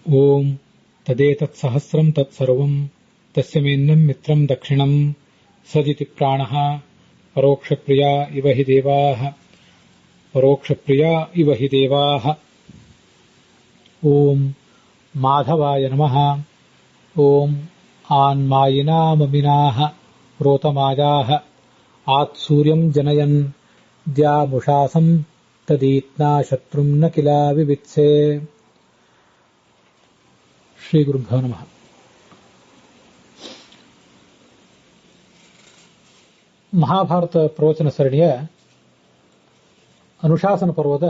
ಓಂ ತದೇತತ್ಸಹಸ್ರಂ ತತ್ಸರ್ವಂ ತಸ್ಯ ಮೇನ್ನಂ ಮಿತ್ರಂ ದಕ್ಷಿಣಂ ಸದಿತಿ ಪ್ರಾಣಃ ಪರೋಕ್ಷಪ್ರಿಯಾ ಇವ ಹಿ ದೇವಾಃ ಪರೋಕ್ಷಪ್ರಿಯಾ ಇವ ಹಿ ದೇವಾಃ. ಓಂ ಮಾಧವಾಯ ನಮಃ. ಓಂ ಆನ್ಮಾಯಿನಾಮಮಿನಾಃ ಪ್ರೋತಮಾಯಾಃ ಆತ್ಸೂರ್ಯಂ ಜನಯನ್ ದ್ಯಾಮುಷಾಸಂ ತದೀತ್ನಾ ಶತ್ರುಂ ನ ಕಿಲಾ ವಿವಿತ್ಸೆ. ಶ್ರೀ ಗುರುಭ್ಯೋ ನಮಃ. ಮಹಾಭಾರತ ಪ್ರವಚನ ಸರಣಿಯ ಅನುಶಾಸನ ಪರ್ವದ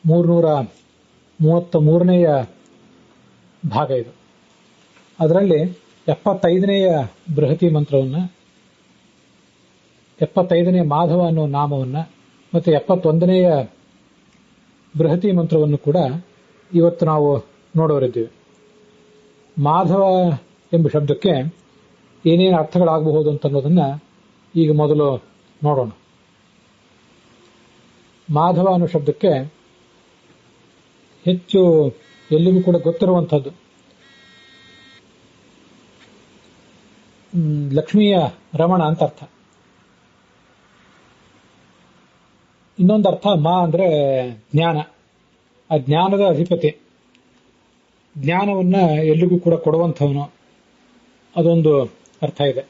333ನೇಯ ಭಾಗ ಇದು. ಅದರಲ್ಲಿ 75ನೇಯ ಬೃಹತಿ ಮಂತ್ರವನ್ನು, 75ನೇ ಮಾಧವ ಅನ್ನೋ ನಾಮವನ್ನು ಮತ್ತು 71ನೇಯ ಬೃಹತಿ ಮಂತ್ರವನ್ನು ಕೂಡ ಇವತ್ತು ನಾವು ನೋಡೋರಿದ್ದೀವಿ. ಮಾಧವ ಎಂಬ ಶಬ್ದಕ್ಕೆ ಏನೇನು ಅರ್ಥಗಳಾಗಬಹುದು ಅಂತನ್ನೋದನ್ನು ಈಗ ಮೊದಲು ನೋಡೋಣ. ಮಾಧವ ಅನ್ನೋ ಶಬ್ದಕ್ಕೆ ಹೆಚ್ಚು ಎಲ್ಲಿಗೂ ಕೂಡ ಗೊತ್ತಿರುವಂಥದ್ದು ಲಕ್ಷ್ಮಿಯ ರಮಣ ಅಂತ ಅರ್ಥ. ಇನ್ನೊಂದು ಅರ್ಥ ಮಾ ಅಂದ್ರೆ ಜ್ಞಾನ, ಆ ಜ್ಞಾನದ ಅಧಿಪತಿ, ಜ್ಞಾನವನ್ನ ಎಲ್ಲಿಗೂ ಕೂಡ ಕೊಡುವಂಥವನು, ಅದೊಂದು ಅರ್ಥ ಇದೆ.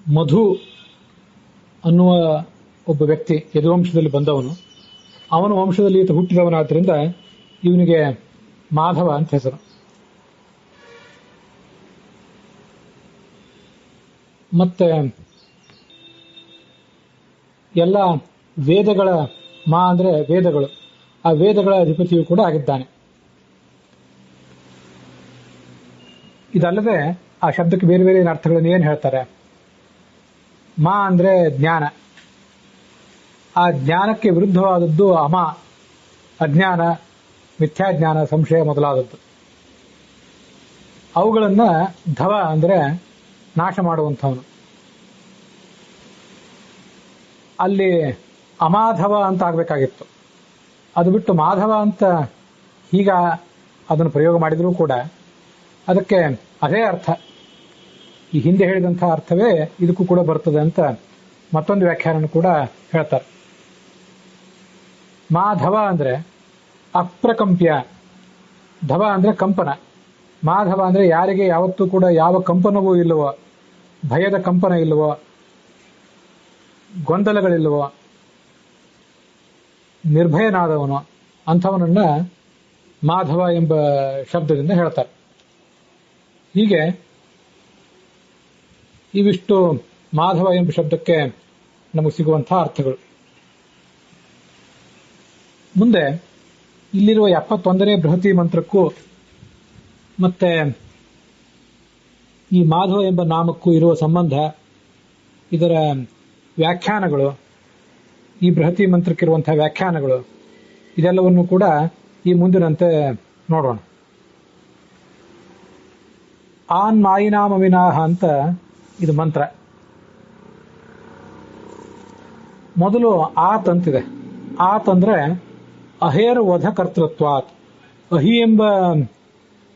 ಮಧು ಅನ್ನುವ ಒಬ್ಬ ವ್ಯಕ್ತಿ ಯದುವಂಶದಲ್ಲಿ ಬಂದವನು, ಅವನ ವಂಶದಲ್ಲಿ ಈತ ಹುಟ್ಟಿದವನಾದ್ರಿಂದ ಇವನಿಗೆ ಮಾಧವ ಅಂತ ಹೆಸರು. ಮತ್ತೆ ಎಲ್ಲ ವೇದಗಳ ಮಾ ಅಂದ್ರೆ ವೇದಗಳು, ಆ ವೇದಗಳ ಅಧಿಪತಿಯು ಕೂಡ ಆಗಿದ್ದಾನೆ. ಇದಲ್ಲದೆ ಆ ಶಬ್ದಕ್ಕೆ ಬೇರೆ ಬೇರೆ ಅರ್ಥಗಳನ್ನು ಏನು ಹೇಳ್ತಾರೆ. ಮಾ ಅಂದ್ರೆ ಜ್ಞಾನ, ಆ ಜ್ಞಾನಕ್ಕೆ ವಿರುದ್ಧವಾದದ್ದು ಅಮ, ಅಜ್ಞಾನ, ಮಿಥ್ಯಾಜ್ಞಾನ, ಸಂಶಯ ಮೊದಲಾದದ್ದು. ಅವುಗಳನ್ನ ಧವ ಅಂದ್ರೆ ನಾಶ ಮಾಡುವಂಥವನು. ಅಲ್ಲಿ ಅಮಾಧವ ಅಂತ ಆಗ್ಬೇಕಾಗಿತ್ತು, ಅದು ಬಿಟ್ಟು ಮಾಧವ ಅಂತ ಈಗ ಅದನ್ನು ಪ್ರಯೋಗ ಮಾಡಿದರೂ ಕೂಡ ಅದಕ್ಕೆ ಅದೇ ಅರ್ಥ, ಈ ಹಿಂದೆ ಹೇಳಿದಂತಹ ಅರ್ಥವೇ ಇದಕ್ಕೂ ಕೂಡ ಬರ್ತದೆ ಅಂತ ಮತ್ತೊಂದು ವ್ಯಾಖ್ಯಾನ ಕೂಡ ಹೇಳ್ತಾರೆ. ಮಾಧವ ಅಂದ್ರೆ ಅಪ್ರಕಂಪ್ಯ, ಧವ ಅಂದ್ರೆ ಕಂಪನ, ಮಾಧವ ಅಂದ್ರೆ ಯಾರಿಗೆ ಯಾವತ್ತೂ ಕೂಡ ಯಾವ ಕಂಪನವೂ ಇಲ್ಲವೋ, ಭಯದ ಕಂಪನ ಇಲ್ಲವೋ, ಗೊಂದಲಗಳಿಲ್ಲವೋ, ನಿರ್ಭಯನಾದವನು, ಅಂಥವನನ್ನ ಮಾಧವ ಎಂಬ ಶಬ್ದದಿಂದ ಹೇಳ್ತಾರೆ. ಹೀಗೆ ಇವಿಷ್ಟು ಮಾಧವ ಎಂಬ ಶಬ್ದಕ್ಕೆ ನಮಗೆ ಸಿಗುವಂತಹ ಅರ್ಥಗಳು. ಮುಂದೆ ಇಲ್ಲಿರುವ 71ನೇ ಬೃಹತಿ ಮಂತ್ರಕ್ಕೂ ಮತ್ತೆ ಈ ಮಾಧವ ಎಂಬ ನಾಮಕ್ಕೂ ಇರುವ ಸಂಬಂಧ, ಇದರ ವ್ಯಾಖ್ಯಾನಗಳು, ಈ ಬೃಹತಿ ಮಂತ್ರಕ್ಕಿರುವಂತಹ ವ್ಯಾಖ್ಯಾನಗಳು, ಇದೆಲ್ಲವನ್ನು ಕೂಡ ಈ ಮುಂದಿನಂತೆ ನೋಡೋಣ. ಆನ್ ಮಾಯಿನಾಮವಿನಾಹ ಅಂತ ಇದು ಮಂತ್ರ. ಮೊದಲು ಆತ್ ಅಂತಿದೆ. ಆತ್ ಅಂದ್ರೆ ಅಹೇರ ವಧ ಕರ್ತೃತ್ವಾತ್, ಅಹಿ ಎಂಬ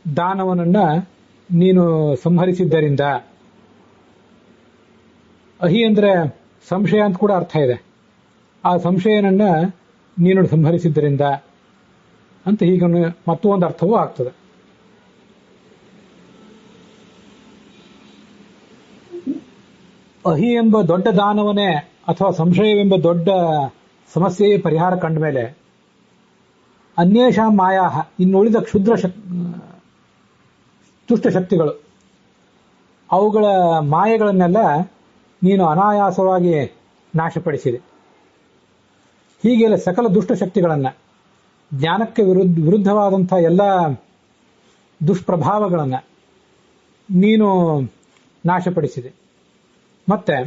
ದಾನವನನ್ನ ನೀನು ಸಂಹರಿಸಿದ್ದರಿಂದ. ಅಹಿ ಅಂದ್ರೆ ಸಂಶಯ ಅಂತ ಕೂಡ ಅರ್ಥ ಇದೆ. ಆ ಸಂಶಯನನ್ನ ನೀನು ಸಂಹರಿಸಿದ್ದರಿಂದ ಅಂತ ಹೀಗೆ ಮತ್ತೊಂದು ಅರ್ಥವೂ ಆಗ್ತದೆ. ಅಹಿ ಎಂಬ ದೊಡ್ಡ ದಾನವನೇ ಅಥವಾ ಸಂಶಯವೆಂಬ ದೊಡ್ಡ ಸಮಸ್ಯೆಯೇ ಪರಿಹಾರ ಕಂಡ ಮೇಲೆ ಅನ್ಯೇಷಾಂ ಮಾಯಾಹ, ಇನ್ನುಳಿದ ಕ್ಷುದ್ರ ದುಷ್ಟಶಕ್ತಿಗಳು, ಅವುಗಳ ಮಾಯೆಗಳನ್ನೆಲ್ಲ ನೀನು ಅನಾಯಾಸವಾಗಿ ನಾಶಪಡಿಸಿದೆ. ಹೀಗೆಲ್ಲ ಸಕಲ ದುಷ್ಟಶಕ್ತಿಗಳನ್ನ, ಜ್ಞಾನಕ್ಕೆ ವಿರುದ್ಧವಾದಂತಹ ಎಲ್ಲ ದುಷ್ಪ್ರಭಾವಗಳನ್ನ ನೀನು ನಾಶಪಡಿಸಿದೆ. ಮತ್ತೆ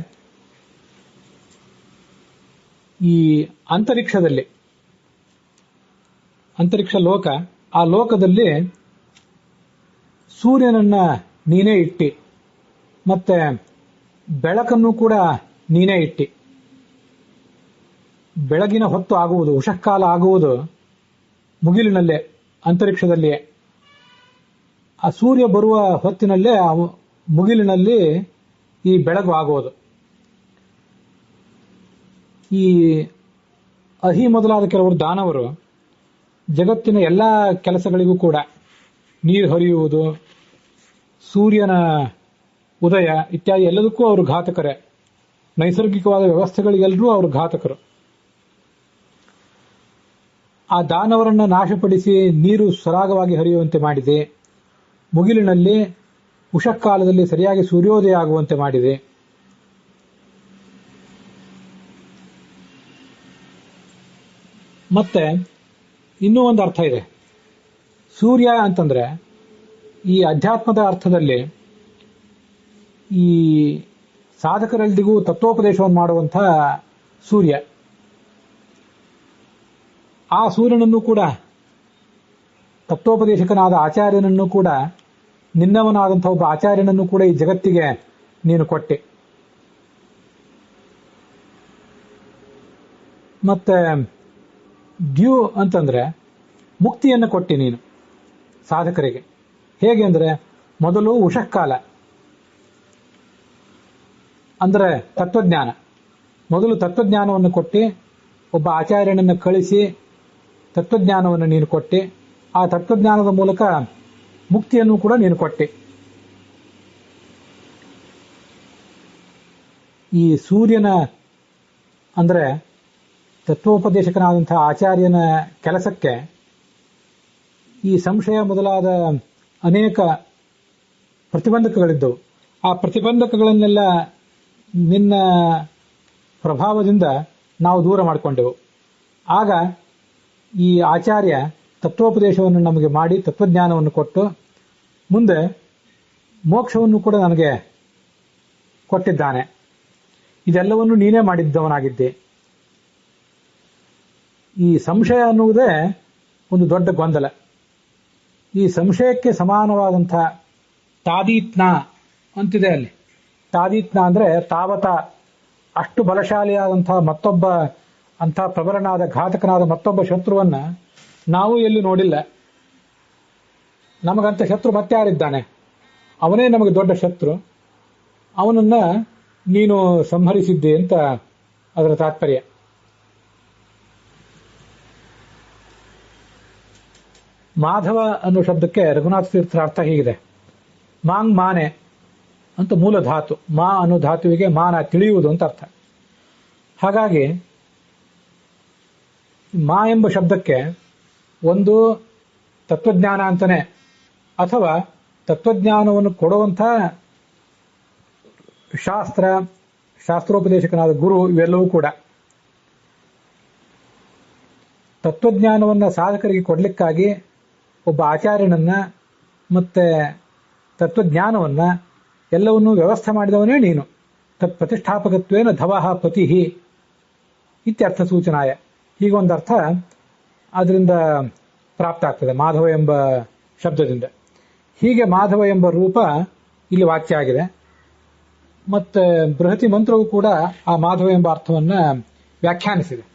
ಈ ಅಂತರಿಕ್ಷದಲ್ಲಿ, ಅಂತರಿಕ್ಷ ಲೋಕ, ಆ ಲೋಕದಲ್ಲಿ ಸೂರ್ಯನನ್ನ ನೀನೇ ಇಟ್ಟಿ, ಮತ್ತೆ ಬೆಳಕನ್ನು ಕೂಡ ನೀನೇ ಇಟ್ಟಿ. ಬೆಳಗಿನ ಹೊತ್ತು ಆಗುವುದು, ಉಷಃಕಾಲ ಆಗುವುದು ಮುಗಿಲಿನಲ್ಲೇ, ಅಂತರಿಕ್ಷದಲ್ಲಿಯೇ. ಆ ಸೂರ್ಯ ಬರುವ ಹೊತ್ತಿನಲ್ಲೇ ಆ ಮುಗಿಲಿನಲ್ಲಿ ಈ ಬೆಳಗು ಆಗುವುದು. ಈ ಅಹಿ ಮೊದಲಾದ ಕೆಲವರು ದಾನವರು ಜಗತ್ತಿನ ಎಲ್ಲ ಕೆಲಸಗಳಿಗೂ ಕೂಡ, ನೀರು ಹರಿಯುವುದು, ಸೂರ್ಯನ ಉದಯ ಇತ್ಯಾದಿ ಎಲ್ಲದಕ್ಕೂ ಅವರು ಘಾತಕರೇ. ನೈಸರ್ಗಿಕವಾದ ವ್ಯವಸ್ಥೆಗಳಿಗೆಲ್ಲರೂ ಅವರು ಘಾತಕರು. ಆ ದಾನವರನ್ನು ನಾಶಪಡಿಸಿ ನೀರು ಸರಾಗವಾಗಿ ಹರಿಯುವಂತೆ ಮಾಡಿದೆ. ಮುಗಿಲಿನಲ್ಲಿ ಉಷಃಕಾಲದಲ್ಲಿ ಸರಿಯಾಗಿ ಸೂರ್ಯೋದಯ ಆಗುವಂತೆ ಮಾಡಿದೆ. ಮತ್ತೆ ಇನ್ನೂ ಒಂದು ಅರ್ಥ ಇದೆ. ಸೂರ್ಯ ಅಂತಂದ್ರೆ ಈ ಅಧ್ಯಾತ್ಮದ ಅರ್ಥದಲ್ಲಿ ಈ ಸಾಧಕರೆಲ್ದಿಗೂ ತತ್ವೋಪದೇಶವನ್ನು ಮಾಡುವಂಥ ಸೂರ್ಯ. ಆ ಸೂರ್ಯನನ್ನು ಕೂಡ, ತತ್ವೋಪದೇಶಕನಾದ ಆಚಾರ್ಯನನ್ನು ಕೂಡ, ನಿನ್ನವನಾದಂಥ ಒಬ್ಬ ಆಚಾರ್ಯನನ್ನು ಕೂಡ ಈ ಜಗತ್ತಿಗೆ ನೀನು ಕೊಟ್ಟೆ. ಮತ್ತೆ ಡ್ಯೂ ಅಂತಂದ್ರೆ ಮುಕ್ತಿಯನ್ನು ಕೊಟ್ಟಿ ನೀನು ಸಾಧಕರಿಗೆ. ಹೇಗೆ ಅಂದ್ರೆ, ಮೊದಲು ಉಷಃಕಾಲ ಅಂದ್ರೆ ತತ್ವಜ್ಞಾನ. ಮೊದಲು ತತ್ವಜ್ಞಾನವನ್ನು ಕೊಟ್ಟು ಒಬ್ಬ ಆಚಾರ್ಯನನ್ನು ಕಳಿಸಿ ತತ್ವಜ್ಞಾನವನ್ನು ನೀನು ಕೊಟ್ಟೆ. ಆ ತತ್ವಜ್ಞಾನದ ಮೂಲಕ ಮುಕ್ತಿಯನ್ನು ಕೂಡ ನೀನು ಕೊಟ್ಟೆ. ಈ ಸೂರ್ಯನ ಅಂದ್ರೆ ತತ್ವೋಪದೇಶಕನಾದಂತಹ ಆಚಾರ್ಯನ ಕೆಲಸಕ್ಕೆ ಈ ಸಂಶಯ ಮೊದಲಾದ ಅನೇಕ ಪ್ರತಿಬಂಧಕಗಳಿದ್ದವು. ಆ ಪ್ರತಿಬಂಧಕಗಳನ್ನೆಲ್ಲ ನಿನ್ನ ಪ್ರಭಾವದಿಂದ ನಾವು ದೂರ ಮಾಡಿಕೊಂಡೆವು. ಆಗ ಈ ಆಚಾರ್ಯ ತತ್ವೋಪದೇಶವನ್ನು ನಮಗೆ ಮಾಡಿ ತತ್ವಜ್ಞಾನವನ್ನು ಕೊಟ್ಟು ಮುಂದೆ ಮೋಕ್ಷವನ್ನು ಕೂಡ ನನಗೆ ಕೊಟ್ಟಿದ್ದಾನೆ. ಇದೆಲ್ಲವನ್ನು ನೀನೇ ಮಾಡಿದ್ದವನಾಗಿದ್ದೆ. ಈ ಸಂಶಯ ಅನ್ನುವುದೇ ಒಂದು ದೊಡ್ಡ ಗೊಂದಲ. ಈ ಸಂಶಯಕ್ಕೆ ಸಮಾನವಾದಂಥ ತಾದೀತ್ನ ಅಂತಿದೆ ಅಲ್ಲಿ. ತಾದೀತ್ನ ಅಂದ್ರೆ ತಾವತ, ಅಷ್ಟು ಬಲಶಾಲಿಯಾದಂಥ ಮತ್ತೊಬ್ಬ ಅಂಥ ಪ್ರಬಲನಾದ ಘಾತಕನಾದ ಮತ್ತೊಬ್ಬ ಶತ್ರುವನ್ನ ನಾವು ಎಲ್ಲಿ ನೋಡಿಲ್ಲ. ನಮಗಂತ ಶತ್ರು ಮತ್ತೆ ಯಾರಿದ್ದಾನೆ? ಅವನೇ ನಮಗೆ ದೊಡ್ಡ ಶತ್ರು. ಅವನನ್ನ ನೀನು ಸಂಹರಿಸಿದ್ದೆ ಅಂತ ಅದರ ತಾತ್ಪರ್ಯ. ಮಾಧವ ಅನ್ನೋ ಶಬ್ದಕ್ಕೆ ರಘುನಾಥ ತೀರ್ಥರ ಅರ್ಥ ಹೀಗಿದೆ. ಮಾಂಗ್ ಮಾನೆ ಅಂತ ಮೂಲ ಧಾತು. ಮಾ ಅನ್ನೋ ಧಾತುವಿಗೆ ಮಾನ ತಿಳಿಯುವುದು ಅಂತ ಅರ್ಥ. ಹಾಗಾಗಿ ಮಾ ಎಂಬ ಶಬ್ದಕ್ಕೆ ಒಂದು ತತ್ವಜ್ಞಾನ ಅಂತಾನೆ, ಅಥವಾ ತತ್ವಜ್ಞಾನವನ್ನು ಕೊಡುವಂಥ ಶಾಸ್ತ್ರೋಪದೇಶಕನಾದ ಗುರು, ಇವೆಲ್ಲವೂ ಕೂಡ ತತ್ವಜ್ಞಾನವನ್ನು ಸಾಧಕರಿಗೆ ಕೊಡಲಿಕ್ಕಾಗಿ ಒಬ್ಬ ಆಚಾರ್ಯನನ್ನ ಮತ್ತೆ ತತ್ವಜ್ಞಾನವನ್ನ ಎಲ್ಲವನ್ನೂ ವ್ಯವಸ್ಥೆ ಮಾಡಿದವನೇ ನೀನು. ತತ್ ಪ್ರತಿಷ್ಠಾಪಕತ್ವೇನ ಧವಃ ಪತಿಹಿ ಇತ್ಯರ್ಥ ಸೂಚನಾಯ. ಹೀಗೊಂದರ್ಥ ಅದರಿಂದ ಪ್ರಾಪ್ತ ಆಗ್ತದೆ ಮಾಧವ ಎಂಬ ಶಬ್ದದಿಂದ. ಹೀಗೆ ಮಾಧವ ಎಂಬ ರೂಪ ಇಲ್ಲಿ ವಾಕ್ಯ ಆಗಿದೆ. ಮತ್ತೆ ಬೃಹತಿ ಮಂತ್ರವು ಕೂಡ ಆ ಮಾಧವ ಎಂಬ ಅರ್ಥವನ್ನ ವ್ಯಾಖ್ಯಾನಿಸಿದೆ.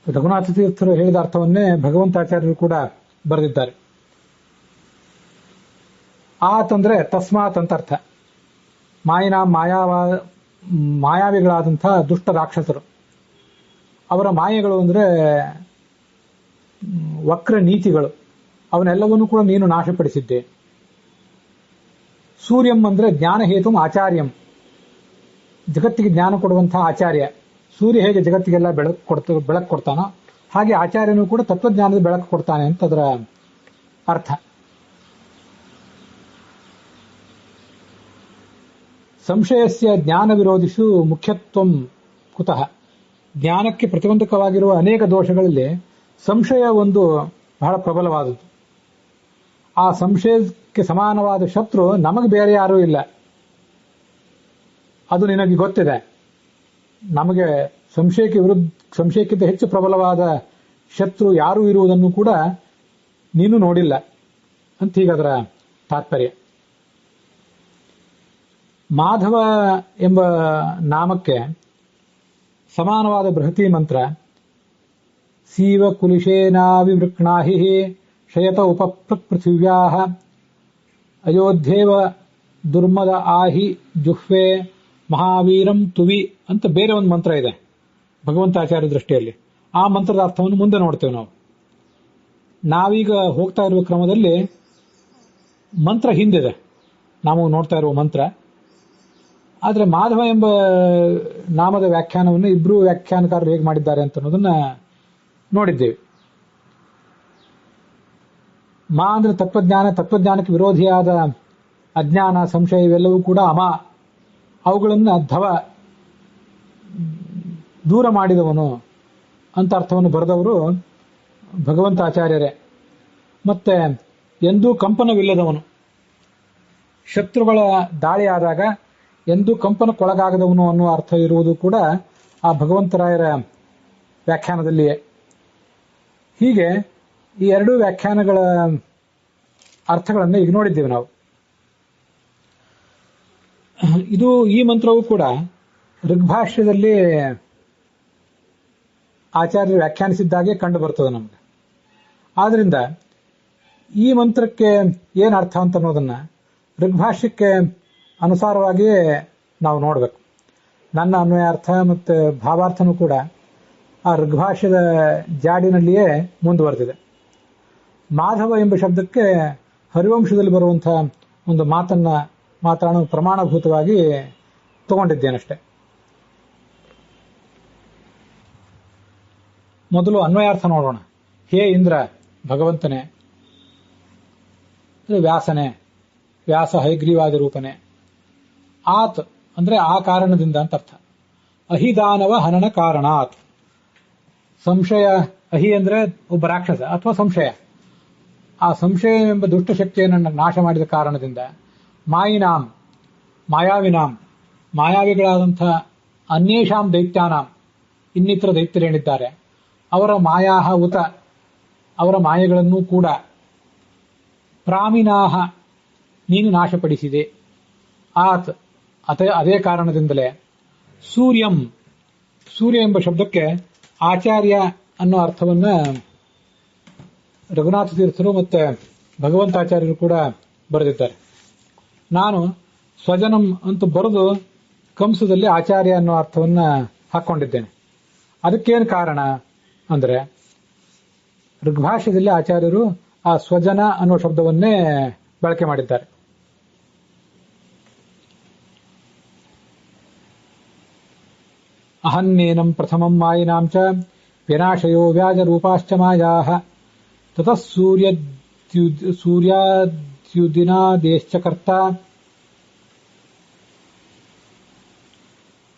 ರಘುನಾಥ ತೀರ್ಥರು ಹೇಳಿದ ಅರ್ಥವನ್ನೇ ಭಗವಂತಾಚಾರ್ಯರು ಕೂಡ ಬರೆದಿದ್ದಾರೆ. ಆತಂದ್ರೆ ತಸ್ಮಾತ್ ಅಂತ ಅರ್ಥ. ಮಾಯಾವಿಗಳಾದಂಥ ದುಷ್ಟ ರಾಕ್ಷಸರು, ಅವರ ಮಾಯೆಗಳು ಅಂದ್ರೆ ವಕ್ರ ನೀತಿಗಳು, ಅವನ್ನೆಲ್ಲವನ್ನೂ ಕೂಡ ನೀನು ನಾಶಪಡಿಸಿದ್ದೆ. ಸೂರ್ಯಂ ಅಂದ್ರೆ ಜ್ಞಾನಹೇತು ಆಚಾರ್ಯಂ, ಜಗತ್ತಿಗೆ ಜ್ಞಾನ ಕೊಡುವಂತಹ ಆಚಾರ್ಯ. ಸೂರ್ಯ ಹೇಗೆ ಜಗತ್ತಿಗೆಲ್ಲ ಬೆಳಕು ಕೊಡ್ತಾನೋ ಹಾಗೆ ಆಚಾರ್ಯನು ಕೂಡ ತತ್ವಜ್ಞಾನದ ಬೆಳಕು ಕೊಡ್ತಾನೆ ಅಂತ ಅದರ ಅರ್ಥ. ಸಂಶಯಸ್ಯ ಜ್ಞಾನ ವಿರೋಧಿಸು ಮುಖ್ಯತ್ವಂ ಕುತಃ. ಜ್ಞಾನಕ್ಕೆ ಪ್ರತಿಬಂಧಕವಾಗಿರುವ ಅನೇಕ ದೋಷಗಳಲ್ಲಿ ಸಂಶಯ ಒಂದು ಬಹಳ ಪ್ರಬಲವಾದದ್ದು. ಆ ಸಂಶಯಕ್ಕೆ ಸಮಾನವಾದ ಶತ್ರು ನಮಗೆ ಬೇರೆ ಯಾರೂ ಇಲ್ಲ, ಅದು ನಿನಗೆ ಗೊತ್ತಿದೆ. ನಮಗೆ ಸಂಶಯಕ್ಕಿಂತ ಹೆಚ್ಚು ಪ್ರಬಲವಾದ ಶತ್ರು ಯಾರೂ ಇರುವುದನ್ನು ಕೂಡ ನೀನು ನೋಡಿಲ್ಲ ಅಂತ ಹೀಗದರ ತಾತ್ಪರ್ಯ. ಮಾಧವ ಎಂಬ ನಾಮಕ್ಕೆ ಸಮಾನವಾದ ಬೃಹತಿ ಮಂತ್ರ ಸೀವ ಕುಲಿಶೇನಾವಿವೃಕ್ಣಾಹಿ ಶಯತ ಉಪಪೃಥಿವ್ಯಾ ಅಯೋಧ್ಯೇವ ದುರ್ಮದ ಆಹಿ ಜುಹ್ವೆ ಮಹಾವೀರಂ ತುವಿ ಅಂತ ಬೇರೆ ಒಂದು ಮಂತ್ರ ಇದೆ ಭಗವಂತಾಚಾರ್ಯ ದೃಷ್ಟಿಯಲ್ಲಿ. ಆ ಮಂತ್ರದ ಅರ್ಥವನ್ನು ಮುಂದೆ ನೋಡ್ತೇವೆ ನಾವು. ನಾವೀಗ ಹೋಗ್ತಾ ಇರುವ ಕ್ರಮದಲ್ಲಿ ಮಂತ್ರ ಹಿಂದಿದೆ, ನಾವು ನೋಡ್ತಾ ಇರುವ ಮಂತ್ರ. ಆದರೆ ಮಾಧವ ಎಂಬ ನಾಮದ ವ್ಯಾಖ್ಯಾನವನ್ನು ಇಬ್ಬರು ವ್ಯಾಖ್ಯಾನಕಾರರು ಹೇಗೆ ಮಾಡಿದ್ದಾರೆ ಅಂತ ಅನ್ನೋದನ್ನ ನೋಡಿದ್ದೇವೆ. ಮಾ ಅಂದ್ರೆ ತತ್ವಜ್ಞಾನ, ತತ್ವಜ್ಞಾನಕ್ಕೆ ವಿರೋಧಿಯಾದ ಅಜ್ಞಾನ, ಸಂಶಯ ಇವೆಲ್ಲವೂ ಕೂಡ ಅಮ. ಅವುಗಳನ್ನು ಧವ ದೂರ ಮಾಡಿದವನು ಅಂತ ಅರ್ಥವನ್ನು ಬರೆದವರು ಭಗವಂತಾಚಾರ್ಯರೇ. ಮತ್ತೆ ಎಂದೂ ಕಂಪನವಿಲ್ಲದವನು, ಶತ್ರುಗಳ ದಾಳಿ ಆದಾಗ ಎಂದೂ ಕಂಪನಕ್ಕೊಳಗಾಗದವನು ಅನ್ನುವ ಅರ್ಥ ಇರುವುದು ಕೂಡ ಆ ಭಗವಂತರಾಯರ ವ್ಯಾಖ್ಯಾನದಲ್ಲಿಯೇ. ಹೀಗೆ ಈ ಎರಡೂ ವ್ಯಾಖ್ಯಾನಗಳ ಅರ್ಥಗಳನ್ನು ಈಗ ನೋಡಿದ್ದೇವೆ ನಾವು. ಈ ಮಂತ್ರವೂ ಕೂಡ ಋಗ್ಭಾಷ್ಯದಲ್ಲಿ ಆಚಾರ್ಯರು ವ್ಯಾಖ್ಯಾನಿಸಿದ್ದಾಗೆ ಕಂಡು ಬರ್ತದೆ ನಮಗೆ. ಆದ್ರಿಂದ ಈ ಮಂತ್ರಕ್ಕೆ ಏನು ಅರ್ಥ ಅಂತ ಅನ್ನೋದನ್ನ ಋಗ್ಭಾಷ್ಯಕ್ಕೆ ಅನುಸಾರವಾಗಿಯೇ ನಾವು ನೋಡಬೇಕು. ನನ್ನ ಅನ್ವಯಾರ್ಥ ಮತ್ತು ಭಾವಾರ್ಥನೂ ಕೂಡ ಆ ಋಗ್ಭಾಷ್ಯದ ಜಾಡಿನಲ್ಲಿಯೇ ಮುಂದುವರೆದಿದೆ. ಮಾಧವ ಎಂಬ ಶಬ್ದಕ್ಕೆ ಹರಿವಂಶದಲ್ಲಿ ಬರುವಂತಹ ಒಂದು ಮಾತಾಡೋ ಪ್ರಮಾಣಭೂತವಾಗಿ ತಗೊಂಡಿದ್ದೇನಷ್ಟೆ. ಮೊದಲು ಅನ್ವಯಾರ್ಥ ನೋಡೋಣ. ಹೇ ಇಂದ್ರ, ಭಗವಂತನೇ, ವ್ಯಾಸನೇ, ವ್ಯಾಸ ಹೈಗ್ರೀವಾದಿ ರೂಪನೇ. ಆತ್ ಅಂದ್ರೆ ಆ ಕಾರಣದಿಂದ ಅಂತ ಅರ್ಥ. ಅಹಿದಾನವ ಹನನ ಕಾರಣಾತ್. ಸಂಶಯ, ಅಹಿ ಅಂದ್ರೆ ಒಬ್ಬ ರಾಕ್ಷಸ ಅಥವಾ ಸಂಶಯ. ಆ ಸಂಶಯ ಎಂಬ ದುಷ್ಟಶಕ್ತಿಯನ್ನು ನಾಶ ಮಾಡಿದ ಕಾರಣದಿಂದ ಮಾಯಿನಾಂ, ಮಾಯಾವಿನಾಂ, ಮಾಯಾವಿಗಳಾದಂಥ ಅನ್ಯೇಷಾಂ ದೈತ್ಯಾನಾಂ, ಇನ್ನಿತರ ದೈತ್ಯರೇನಿದ್ದಾರೆ ಅವರ ಮಾಯಾಹ ಉತ, ಅವರ ಮಾಯೆಗಳನ್ನೂ ಕೂಡ ಪ್ರಾಮಿನಾಹ ನೀನು ನಾಶಪಡಿಸಿದೆ. ಆತ್ ಅದೇ ಕಾರಣದಿಂದಲೇ ಸೂರ್ಯಂ, ಸೂರ್ಯ ಎಂಬ ಶಬ್ದಕ್ಕೆ ಆಚಾರ್ಯ ಅನ್ನೋ ಅರ್ಥವನ್ನ ರಘುನಾಥ ತೀರ್ಥರು ಮತ್ತೆ ಭಗವಂತಾಚಾರ್ಯರು ಕೂಡ ಬರೆದಿದ್ದಾರೆ. ನಾನು ಸ್ವಜನಂ ಅಂತ ಬರೆದು ಕಂಸದಲ್ಲಿ ಆಚಾರ್ಯ ಅನ್ನೋ ಅರ್ಥವನ್ನ ಹಾಕೊಂಡಿದ್ದೇನೆ. ಅದಕ್ಕೇನು ಕಾರಣ ಅಂದ್ರೆ ಋಗ್ಭಾಷ್ಯದಲ್ಲಿ ಆಚಾರ್ಯರು ಆ ಸ್ವಜನ ಅನ್ನೋ ಶಬ್ದವನ್ನೇ ಬಳಕೆ ಮಾಡಿದ್ದಾರೆ. ಅಹನ್ನೇನಂ ಪ್ರಥಮಂ ಮಾಯಿನಾಂ ಚ ವಿನಾಶಯೋ ವ್ಯಾಜ ರೂಪಾಶ್ಚ ಮಾಯಾಃ ತತಃ ಸೂರ್ಯಾದ್ಯುದಿನಾದೇಶ್ಚ ಕರ್ತಾ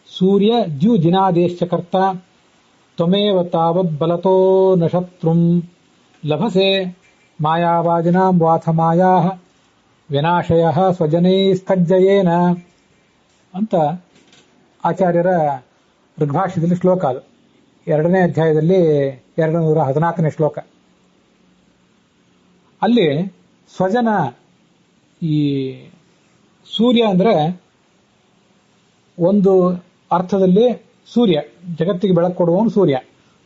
ಸೂರ್ಯದ್ಯುದಿನಾದೇಶ್ಚ ಕರ್ತಾ ತ್ವಮೇವ ತಾವದ್ ಬಲತೋ ನ ಶತ್ರುಂ ಲಭಸೆ ಮಾಯಾವಾದಿನಾಂ ವಾಥ ಮಾಯಾಃ ವಿನಾಶಯಃ ಸ್ವಜನೈಸ್ತಜ್ಜಯೇನ ಅಂತ ಆಚಾರ್ಯರ ಋಗ್ಭಾಷ್ಯದಲ್ಲಿ ಶ್ಲೋಕ. ಅದು 2ನೇ ಅಧ್ಯಾಯದಲ್ಲಿ 214ನೇ ಶ್ಲೋಕ. ಅಲ್ಲಿ ಸ್ವಜನ, ಈ ಸೂರ್ಯ ಅಂದ್ರೆ ಒಂದು ಅರ್ಥದಲ್ಲಿ ಸೂರ್ಯ, ಜಗತ್ತಿಗೆ ಬೆಳಕು ಕೊಡುವವನು ಸೂರ್ಯ.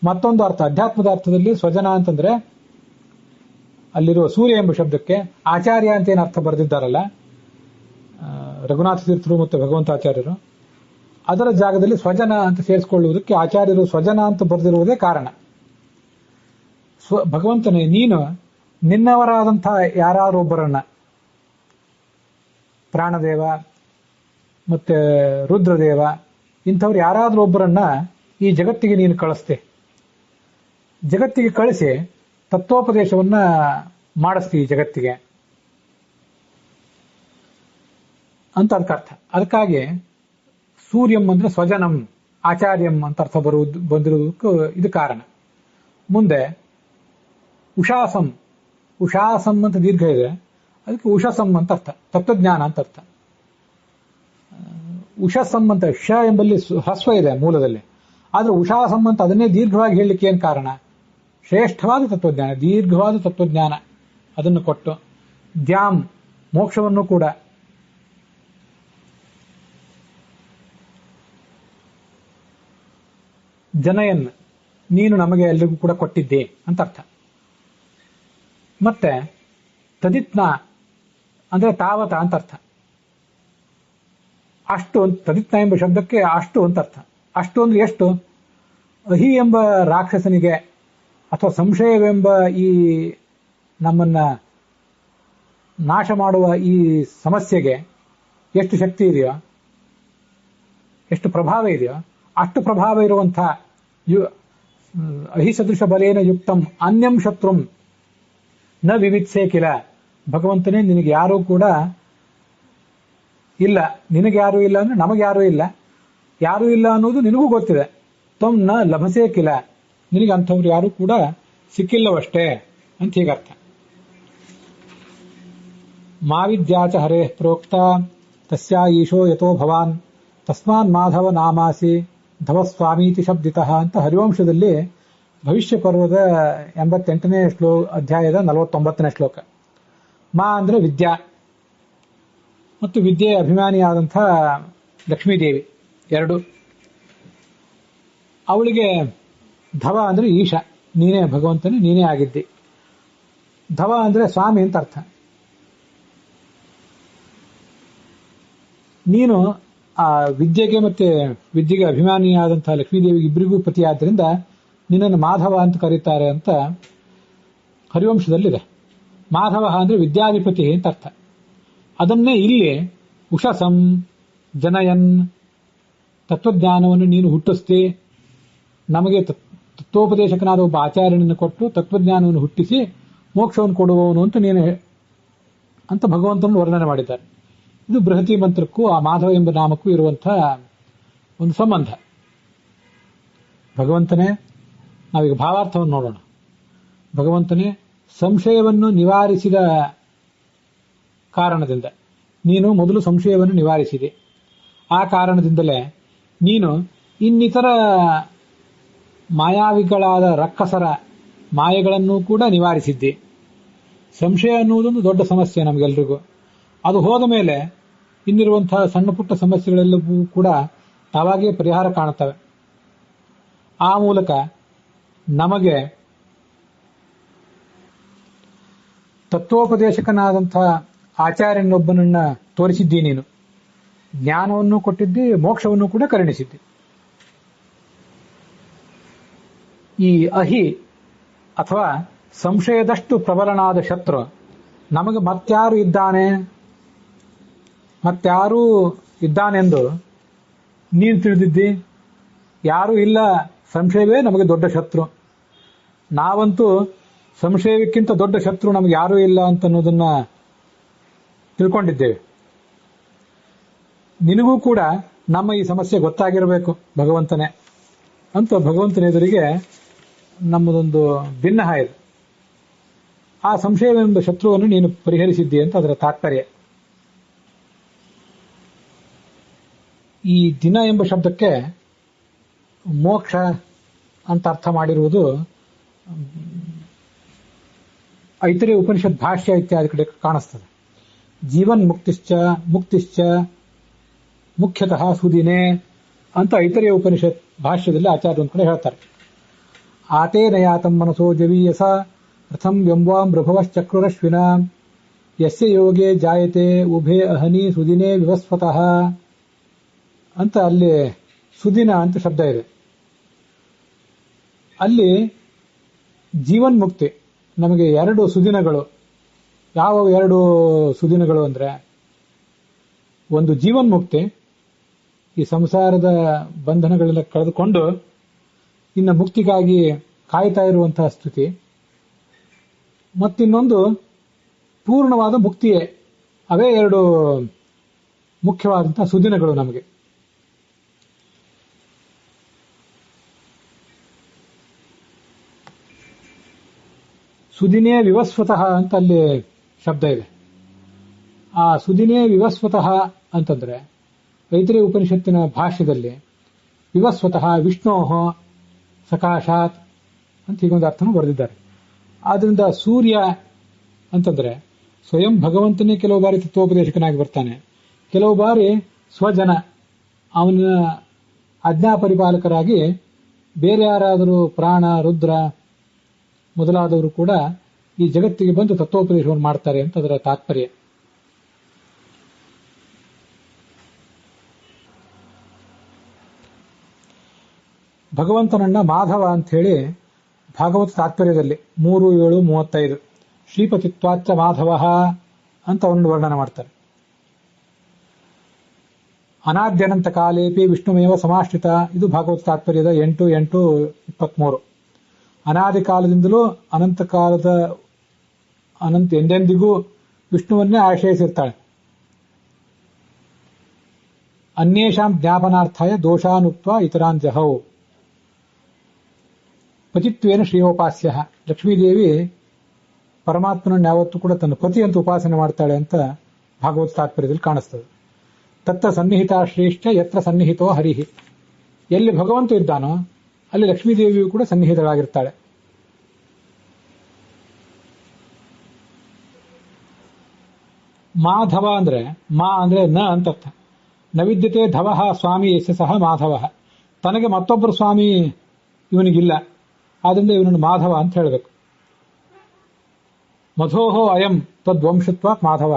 ಮತ್ತೊಂದು ಅರ್ಥ, ಅಧ್ಯಾತ್ಮದ ಅರ್ಥದಲ್ಲಿ ಸ್ವಜನ ಅಂತಂದ್ರೆ ಅಲ್ಲಿರುವ ಸೂರ್ಯ ಎಂಬ ಶಬ್ದಕ್ಕೆ ಆಚಾರ್ಯ ಅಂತ ಏನು ಅರ್ಥ ಬರೆದಿದ್ದಾರಲ್ಲ ರಘುನಾಥ ತೀರ್ಥರು ಮತ್ತು ಭಗವಂತಾಚಾರ್ಯರು, ಅದರ ಜಾಗದಲ್ಲಿ ಸ್ವಜನ ಅಂತ ಸೇರಿಸಿಕೊಳ್ಳುವುದಕ್ಕೆ ಆಚಾರ್ಯರು ಸ್ವಜನ ಅಂತ ಬರೆದಿರುವುದೇ ಕಾರಣ. ಭಗವಂತನೇ, ನೀನು ನಿನ್ನವರಾದಂತಹ ಯಾರಾದ್ರೂ ಒಬ್ಬರನ್ನ, ಪ್ರಾಣದೇವ ಮತ್ತೆ ರುದ್ರದೇವ, ಇಂಥವ್ರು ಯಾರಾದ್ರೂ ಒಬ್ಬರನ್ನ ಈ ಜಗತ್ತಿಗೆ ನೀನು ಕಳಿಸ್ತೆ. ಜಗತ್ತಿಗೆ ಕಳಿಸಿ ತತ್ವೋಪದೇಶವನ್ನ ಮಾಡಿಸ್ತಿ ಈ ಜಗತ್ತಿಗೆ ಅಂತ ಅದಕ್ಕರ್ಥ. ಅದಕ್ಕಾಗಿ ಸೂರ್ಯಂ ಅಂದ್ರೆ ಸ್ವಜನಂ, ಆಚಾರ್ಯಂ ಅಂತ ಅರ್ಥ ಬಂದಿರುವುದಕ್ಕೂ ಇದು ಕಾರಣ. ಮುಂದೆ ಉಷಾಸಂ, ಉಷಾಸಂ ಅಂತ ದೀರ್ಘ ಇದೆ, ಅದಕ್ಕೆ ಉಷಸಂ ಅಂತ ಅರ್ಥ, ತತ್ವಜ್ಞಾನ ಅಂತ ಅರ್ಥ. ಉಷಸಂ ಅಂತ ಶ ಎಂಬಲ್ಲಿ ಹ್ರಸ್ವ ಇದೆ ಮೂಲದಲ್ಲಿ, ಆದ್ರೆ ಉಷಾಸಂ ಅಂತ ಅದನ್ನೇ ದೀರ್ಘವಾಗಿ ಹೇಳಲಿಕ್ಕೆ ಏನು ಕಾರಣ? ಶ್ರೇಷ್ಠವಾದ ತತ್ವಜ್ಞಾನ, ದೀರ್ಘವಾದ ತತ್ವಜ್ಞಾನ ಅದನ್ನು ಕೊಟ್ಟು, ದ್ಯಾಂ ಮೋಕ್ಷವನ್ನು ಕೂಡ ಜನಯನ್, ನೀನು ನಮಗೆ ಎಲ್ರಿಗೂ ಕೂಡ ಕೊಟ್ಟಿದ್ದೆ ಅಂತ ಅರ್ಥ. ಮತ್ತೆ ತದಿತ್ನ ಅಂದ್ರೆ ತಾವತ ಅಂತ ಅರ್ಥ. ಅಷ್ಟು, ತದಿತ್ನ ಎಂಬ ಶಬ್ದಕ್ಕೆ ಅಷ್ಟು ಅಂತ ಅರ್ಥ. ಅಷ್ಟು ಅಂದ್ರೆ ಎಷ್ಟು? ಅಹಿ ಎಂಬ ರಾಕ್ಷಸನಿಗೆ ಅಥವಾ ಸಂಶಯವೆಂಬ ಈ ನಮ್ಮನ್ನ ನಾಶ ಮಾಡುವ ಈ ಸಮಸ್ಯೆಗೆ ಎಷ್ಟು ಶಕ್ತಿ ಇದೆಯೋ, ಎಷ್ಟು ಪ್ರಭಾವ ಇದೆಯೋ, ಅಷ್ಟು ಪ್ರಭಾವ ಇರುವಂತಹ ಅಹಿಸದೃಶ ಬಲೇನ ಯುಕ್ತಂ ಅನ್ಯಂ ಶತ್ರುಂ ನ ವಿವಿತ್ಸೆ ಕಿಲ. ಭಗವಂತನೇ, ನಿನಗೆ ಯಾರೂ ಕೂಡ ಇಲ್ಲ, ನಿನಗೆ ಯಾರೂ ಇಲ್ಲ ಅಂದ್ರೆ ನಮಗೆ ಯಾರೂ ಇಲ್ಲ, ಯಾರೂ ಇಲ್ಲ ಅನ್ನೋದು ನಿನಗೂ ಗೊತ್ತಿದೆ. ತ್ವಂ ನ ಲಭಸೆ ಕಿಲ, ನಿನಗೆ ಅಂಥವ್ರು ಯಾರೂ ಕೂಡ ಸಿಕ್ಕಿಲ್ಲವಷ್ಟೇ ಅಂತ ಹೀಗರ್ಥ. ಮಾವಿದ್ಯಾಚ ಹರೇ ಪ್ರೋಕ್ತ ತಸ್ಯಾ ಈಶೋ ಯಥೋ ಭವಾನ್ ತಸ್ಮಾನ್ ಮಾಧವ ನಾಮಾಸಿ ಧವಸ್ವಾಮೀತಿ ಶಬ್ದಿತಃ ಅಂತ ಹರಿವಂಶದಲ್ಲಿ ಭವಿಷ್ಯ ಪರ್ವದ 88ನೇ ಅಧ್ಯಾಯದ 49ನೇ ಶ್ಲೋಕ. ಮಾ ಅಂದ್ರೆ ವಿದ್ಯಾ, ಮತ್ತು ವಿದ್ಯೆಯ ಅಭಿಮಾನಿಯಾದಂಥ ಲಕ್ಷ್ಮೀದೇವಿ ಎರಡು. ಅವಳಿಗೆ ಧವ ಅಂದ್ರೆ ಈಶ, ನೀನೇ ಭಗವಂತನೇ, ನೀನೇ ಆಗಿದ್ದಿ. ಧವ ಅಂದ್ರೆ ಸ್ವಾಮಿ ಅಂತ ಅರ್ಥ. ನೀನು ಆ ವಿದ್ಯೆಗೆ ಮತ್ತೆ ವಿದ್ಯೆಗೆ ಅಭಿಮಾನಿಯಾದಂತಹ ಲಕ್ಷ್ಮೀದೇವಿಗೆ ಇಬ್ಬರಿಗೂ ಪತಿಯಾದ್ರಿಂದ ನಿನ್ನನ್ನು ಮಾಧವ ಅಂತ ಕರೀತಾರೆ ಅಂತ ಹರಿವಂಶದಲ್ಲಿದೆ. ಮಾಧವ ಅಂದ್ರೆ ವಿದ್ಯಾಧಿಪತಿ ಅಂತ ಅರ್ಥ. ಅದನ್ನೇ ಇಲ್ಲಿ ಉಷಸಂ ಜನಯನ್, ತತ್ವಜ್ಞಾನವನ್ನು ನೀನು ಹುಟ್ಟಿಸ್ತಿ, ನಮಗೆ ತತ್ವೋಪದೇಶಕನಾದ ಒಬ್ಬ ಆಚಾರ್ಯನನ್ನು ಕೊಟ್ಟು ತತ್ವಜ್ಞಾನವನ್ನು ಹುಟ್ಟಿಸಿ ಮೋಕ್ಷವನ್ನು ಕೊಡುವವನು ಅಂತ ನೀನು ಅಂತ ಭಗವಂತನನ್ನು ವರ್ಣನೆ ಮಾಡಿದ್ದಾರೆ. ಇದು ಬೃಹತಿ ಮಂತ್ರಕ್ಕೂ ಆ ಮಾಧವ ಎಂಬ ನಾಮಕ್ಕೂ ಇರುವಂತಹ ಒಂದು ಸಂಬಂಧ. ಭಗವಂತನೇ, ನಾವೀಗ ಭಾವಾರ್ಥವನ್ನು ನೋಡೋಣ. ಭಗವಂತನೇ, ಸಂಶಯವನ್ನು ನಿವಾರಿಸಿದ ಕಾರಣದಿಂದ ನೀನು ಮೊದಲು ಸಂಶಯವನ್ನು ನಿವಾರಿಸಿದೆ. ಆ ಕಾರಣದಿಂದಲೇ ನೀನು ಇನ್ನಿತರ ಮಾಯಾವಿಗಳಾದ ರಕ್ಕಸರ ಮಾಯೆಗಳನ್ನು ಕೂಡ ನಿವಾರಿಸಿದ್ದಿ. ಸಂಶಯ ಅನ್ನುವುದೊಂದು ದೊಡ್ಡ ಸಮಸ್ಯೆ ನಮಗೆಲ್ರಿಗೂ. ಅದು ಹೋದ ಮೇಲೆ ಇನ್ನಿರುವಂತಹ ಸಣ್ಣ ಪುಟ್ಟ ಸಮಸ್ಯೆಗಳೆಲ್ಲವೂ ಕೂಡ ತಾವಾಗೇ ಪರಿಹಾರ ಕಾಣುತ್ತವೆ. ಆ ಮೂಲಕ ನಮಗೆ ತತ್ವೋಪದೇಶಕನಾದಂತಹ ಆಚಾರ್ಯನೊಬ್ಬನನ್ನ ತೋರಿಸಿದ್ದಿ. ನೀನು ಜ್ಞಾನವನ್ನು ಕೊಟ್ಟಿದ್ದಿ, ಮೋಕ್ಷವನ್ನು ಕೂಡ ಕರುಣಿಸಿದ್ದಿ. ಈ ಅಹಿ ಅಥವಾ ಸಂಶಯದಷ್ಟು ಪ್ರಬಲನಾದ ಶತ್ರು ನಮಗೆ ಮತ್ಯಾರು ಇದ್ದಾನೆಂದು ನೀನು ತಿಳಿದಿದ್ದಿ. ಯಾರೂ ಇಲ್ಲ, ಸಂಶಯವೇ ನಮಗೆ ದೊಡ್ಡ ಶತ್ರು. ನಾವಂತೂ ಸಂಶಯಕ್ಕಿಂತ ದೊಡ್ಡ ಶತ್ರು ನಮಗೆ ಯಾರೂ ಇಲ್ಲ ಅಂತ ಅನ್ನೋದನ್ನ ತಿಳ್ಕೊಂಡಿದ್ದೇವೆ. ನಿನಗೂ ಕೂಡ ನಮ್ಮ ಈ ಸಮಸ್ಯೆ ಗೊತ್ತಾಗಿರಬೇಕು ಭಗವಂತನೇ ಅಂತ ಭಗವಂತನ ಎದುರಿಗೆ ನಮ್ಮದೊಂದು ಭಿನ್ನಹ ಇದೆ. ಆ ಸಂಶಯವೆಂಬ ಶತ್ರುವನ್ನು ನೀನು ಪರಿಹರಿಸಿದ್ದಿ ಅಂತ ಅದರ ತಾತ್ಪರ್ಯ. ಈ ದಿನ ಎಂಬ ಶಬ್ದಕ್ಕೆ ಮೋಕ್ಷ ಅಂತ ಅರ್ಥ ಮಾಡಿರುವುದು ಐತರೇಯ ಉಪನಿಷತ್ ಭಾಷ್ಯ ಇತ್ಯಾದಿ ಕಡೆ ಕಾಣಿಸ್ತದೆ. ಜೀವನ್ ಮುಕ್ತಿಶ್ಚ ಮುಖ್ಯತಃ ಸುದಿನೇ ಅಂತ ಐತರೇಯ ಉಪನಿಷತ್ ಭಾಷ್ಯದಲ್ಲಿ ಆಚಾರ್ಯ ಒಂದು ಕಡೆ ಹೇಳ್ತಾರೆ. ಆತೇನ ಯಾತಂ ಮನಸೋ ಜವೀಯಸ ಪ್ರಥಮ ವ್ಯಂವಾಂ ಮೃಭವಶ್ಚಕ್ರುರಶ್ವಿನ ಯಸ್ಯ ಯೋಗೆ ಜಾಯತೆ ಉಭೇ ಅಹನಿ ಸುದಿನೇ ವಿವಸ್ವತಃ ಅಂತ ಅಲ್ಲಿ ಸುದಿನ ಅಂತ ಶಬ್ದ ಇದೆ. ಅಲ್ಲಿ ಜೀವನ್ಮುಕ್ತಿ ನಮಗೆ ಎರಡು ಸುದಿನಗಳು. ಯಾವ ಎರಡು ಸುದಿನಗಳು ಅಂದ್ರೆ, ಒಂದು ಜೀವನ್ಮುಕ್ತಿ, ಈ ಸಂಸಾರದ ಬಂಧನಗಳೆಲ್ಲ ಕಳೆದುಕೊಂಡು ಇನ್ನು ಮುಕ್ತಿಗಾಗಿ ಕಾಯ್ತಾ ಇರುವಂತಹ ಸ್ಥಿತಿ. ಮತ್ತಿನ್ನೊಂದು ಪೂರ್ಣವಾದ ಮುಕ್ತಿಯೇ. ಅವೇ ಎರಡು ಮುಖ್ಯವಾದಂತಹ ಸುದಿನಗಳು ನಮಗೆ. ಸುದಿನೇ ವಿವಸ್ವತಃ ಅಂತ ಅಲ್ಲಿ ಶಬ್ದ ಇದೆ. ಆ ಸುದಿನೇ ವಿವಸ್ವತಃ ಅಂತಂದ್ರೆ ಐತರೇಯ ಉಪನಿಷತ್ತಿನ ಭಾಷ್ಯದಲ್ಲಿ ವಿವಸ್ವತಃ ವಿಷ್ಣೋಃ ಸಕಾಶಾತ್ ಅಂತ ಹೀಗೊಂದು ಅರ್ಥನೂ ಬರೆದಿದ್ದಾರೆ. ಆದ್ರಿಂದ ಸೂರ್ಯ ಅಂತಂದ್ರೆ ಸ್ವಯಂ ಭಗವಂತನೇ ಕೆಲವು ಬಾರಿ ತತ್ವೋಪದೇಶಕನಾಗಿ ಬರ್ತಾನೆ, ಕೆಲವು ಬಾರಿ ಸ್ವಜನ ಅವನ ಆಜ್ಞಾ ಪರಿಪಾಲಕರಾಗಿ ಬೇರೆ ಯಾರಾದರೂ ಪ್ರಾಣ, ರುದ್ರ ಮೊದಲಾದವರು ಕೂಡ ಈ ಜಗತ್ತಿಗೆ ಬಂದು ತತ್ವೋಪದೇಶವನ್ನು ಮಾಡ್ತಾರೆ ಅಂತ ಅದರ ತಾತ್ಪರ್ಯ. ಭಗವಂತನನ್ನ ಮಾಧವ ಅಂತ ಹೇಳಿ ಭಾಗವತ ತಾತ್ಪರ್ಯದಲ್ಲಿ 3:7-35 ಶ್ರೀಪತಿತ್ವಾಚ್ಚ ಮಾಧವ ಅಂತ ಅವನನ್ನು ವರ್ಣನೆ ಮಾಡ್ತಾರೆ. ಅನಾದ್ಯನಂತ ಕಾಲೇಪಿ ವಿಷ್ಣುಮೇವ ಸಮಾಶ್ರಿತ, ಇದು ಭಾಗವತ ತಾತ್ಪರ್ಯದ 8:8-23. ಅನಾದಿ ಕಾಲದಿಂದಲೂ ಎಂದೆಂದಿಗೂ ವಿಷ್ಣುವನ್ನೇ ಆಶ್ರಯಿಸಿರ್ತಾಳೆ. ಅನ್ಯೇಷಾಂ ಜ್ಞಾಪನಾರ್ಥಾಯ ದೋಷಾನುಕ್ತ ಇತರಾನ್ ಜಹೌ ಪತಿತ್ವೇನ ಶ್ರೀಯೋಪಾಸ್ಯ. ಲಕ್ಷ್ಮೀದೇವಿ ಪರಮಾತ್ಮನನ್ನು ಯಾವತ್ತೂ ಕೂಡ ತನ್ನ ಪತಿ ಅಂತ ಉಪಾಸನೆ ಮಾಡ್ತಾಳೆ ಅಂತ ಭಾಗವತ ತಾತ್ಪರ್ಯದಲ್ಲಿ ಕಾಣಿಸ್ತದೆ. ತತ್ತ ಸನ್ನಿಹಿತ ಶ್ರೇಷ್ಠ ಯತ್ರ ಸನ್ನಿಹಿತೋ ಹರಿಹಿ. ಎಲ್ಲಿ ಭಗವಂತ ಇದ್ದಾನೋ ಅಲ್ಲಿ ಲಕ್ಷ್ಮೀದೇವಿಯು ಕೂಡ ಸನ್ನಿಹಿತಳಾಗಿರ್ತಾಳೆ. ಮಾಧವ ಅಂದ್ರೆ ಮಾ ಅಂದ್ರೆ ನ ಅಂತರ್ಥ. ನವಿದ್ಯತೆ ಧವಃ ಸ್ವಾಮಿ ಯಸ್ಯ ಸಹ ಮಾಧವ. ತನಗೆ ಮತ್ತೊಬ್ಬರು ಸ್ವಾಮಿ ಇವನಿಗಿಲ್ಲ, ಆದ್ರಿಂದ ಇವನನ್ನು ಮಾಧವ ಅಂತ ಹೇಳಬೇಕು. ಮಧೋಹೋ ಅಯಂ ತದ್ವಂಶತ್ವ ಮಾಧವ.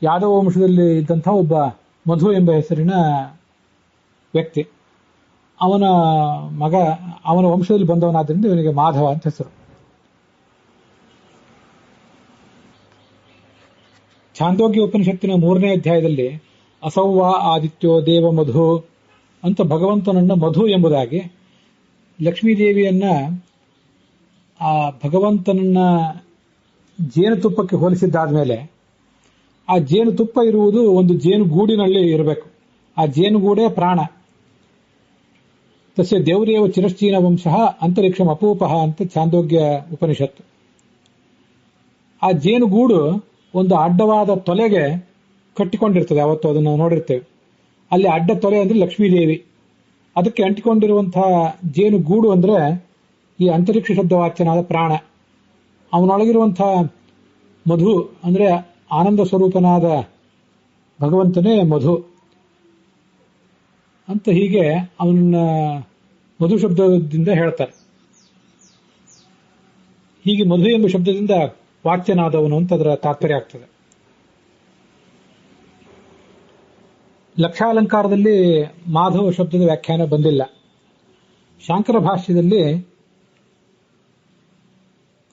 ಯಾದವ ವಂಶದಲ್ಲಿ ಇದ್ದಂಥ ಒಬ್ಬ ಮಧು ಎಂಬ ಹೆಸರಿನ ವ್ಯಕ್ತಿ, ಅವನ ವಂಶದಲ್ಲಿ ಬಂದವನಾದ್ರಿಂದ ಇವನಿಗೆ ಮಾಧವ ಅಂತ ಹೆಸರು. ಛಾಂದೋಗ್ಯ ಉಪನಿಷತ್ತಿನ 3ನೇ ಅಧ್ಯಾಯದಲ್ಲಿ ಅಸೌವ ಆದಿತ್ಯೋ ದೇವ ಮಧು ಅಂತ ಭಗವಂತನನ್ನ ಮಧು ಎಂಬುದಾಗಿ, ಲಕ್ಷ್ಮೀದೇವಿಯನ್ನ ಆ ಭಗವಂತನನ್ನ ಜೇನುತುಪ್ಪಕ್ಕೆ ಹೋಲಿಸಿದ್ದಾದ್ಮೇಲೆ ಆ ಜೇನುತುಪ್ಪ ಇರುವುದು ಒಂದು ಜೇನುಗೂಡಿನಲ್ಲಿ ಇರಬೇಕು. ಆ ಜೇನುಗೂಡೇ ಪ್ರಾಣ. ತಸ್ಯ ದೇವರೇವ ಚಿರಶ್ಚೀನ ವಂಶಃ ಅಂತರಿಕ್ಷಂ ಅಪೂಪಃ ಅಂತ ಛಾಂದೋಗ್ಯ ಉಪನಿಷತ್ತು. ಆ ಜೇನುಗೂಡು ಒಂದು ಅಡ್ಡವಾದ ತೊಲೆಗೆ ಕಟ್ಟಿಕೊಂಡಿರ್ತದೆ. ಅವತ್ತು ಅದನ್ನು ನೋಡಿರ್ತೇವೆ. ಅಲ್ಲಿ ಅಡ್ಡ ತೊಲೆ ಅಂದ್ರೆ ಲಕ್ಷ್ಮೀದೇವಿ. ಅದಕ್ಕೆ ಅಂಟಿಕೊಂಡಿರುವಂತಹ ಜೇನುಗೂಡು ಅಂದ್ರೆ ಈ ಅಂತರಿಕ್ಷ ಶಬ್ದವಾಚ್ಯನಾದ ಪ್ರಾಣ. ಅವನೊಳಗಿರುವಂತಹ ಮಧು ಅಂದ್ರೆ ಆನಂದ ಸ್ವರೂಪನಾದ ಭಗವಂತನೇ ಮಧು ಅಂತ. ಹೀಗೆ ಅವನ ಮಧು ಶಬ್ದದಿಂದ ಹೇಳ್ತಾರೆ. ಹೀಗೆ ಮಧು ಎಂಬ ಶಬ್ದದಿಂದ ವಾಚ್ಯನಾದವನು ಅಂತ ಅದರ ತಾತ್ಪರ್ಯ ಆಗ್ತದೆ. ಲಕ್ಷಾಲಂಕಾರದಲ್ಲಿ ಮಾಧವ ಶಬ್ದದ ವ್ಯಾಖ್ಯಾನ ಬಂದಿಲ್ಲ. ಶಾಂಕರ ಭಾಷ್ಯದಲ್ಲಿ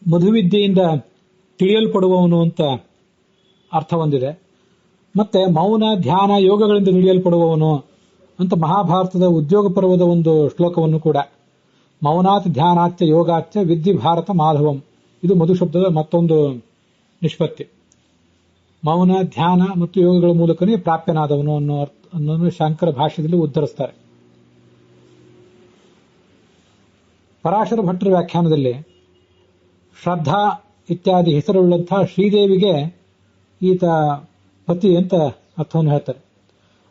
ಮಧುವಿದ್ಯೆಯಿಂದ ತಿಳಿಯಲ್ಪಡುವವನು ಅಂತ ಅರ್ಥ ಹೊಂದಿದೆ. ಮತ್ತೆ ಮೌನ, ಧ್ಯಾನ, ಯೋಗಗಳಿಂದ ತಿಳಿಯಲ್ಪಡುವವನು ಅಂತ ಮಹಾಭಾರತದ ಉದ್ಯೋಗ ಪರ್ವದ ಒಂದು ಶ್ಲೋಕವನ್ನು ಕೂಡ, ಮೌನಾತ್ ಧ್ಯಾನಾಚ್ಯ ಯೋಗಾಚ್ಯ ವಿದ್ಧಿ ಭಾರತ ಮಾಧವಂ, ಇದು ಮಧು ಶಬ್ದದ ಮತ್ತೊಂದು ನಿಷ್ಪತ್ತಿ. ಮೌನ, ಧ್ಯಾನ ಮತ್ತು ಯೋಗಗಳ ಮೂಲಕನೇ ಪ್ರಾಪ್ಯನಾದವನು ಅನ್ನೋ ಶಾಂಕರ ಭಾಷ್ಯದಲ್ಲಿ ಉದ್ಧರಿಸ್ತಾರೆ. ಪರಾಶರ ಭಟ್ರ ವ್ಯಾಖ್ಯಾನದಲ್ಲಿ ಶ್ರದ್ಧಾ ಇತ್ಯಾದಿ ಹೆಸರುಳ್ಳಂತಹ ಶ್ರೀದೇವಿಗೆ ಈತ ಪತಿ ಅಂತ ಅರ್ಥವನ್ನು ಹೇಳ್ತಾರೆ.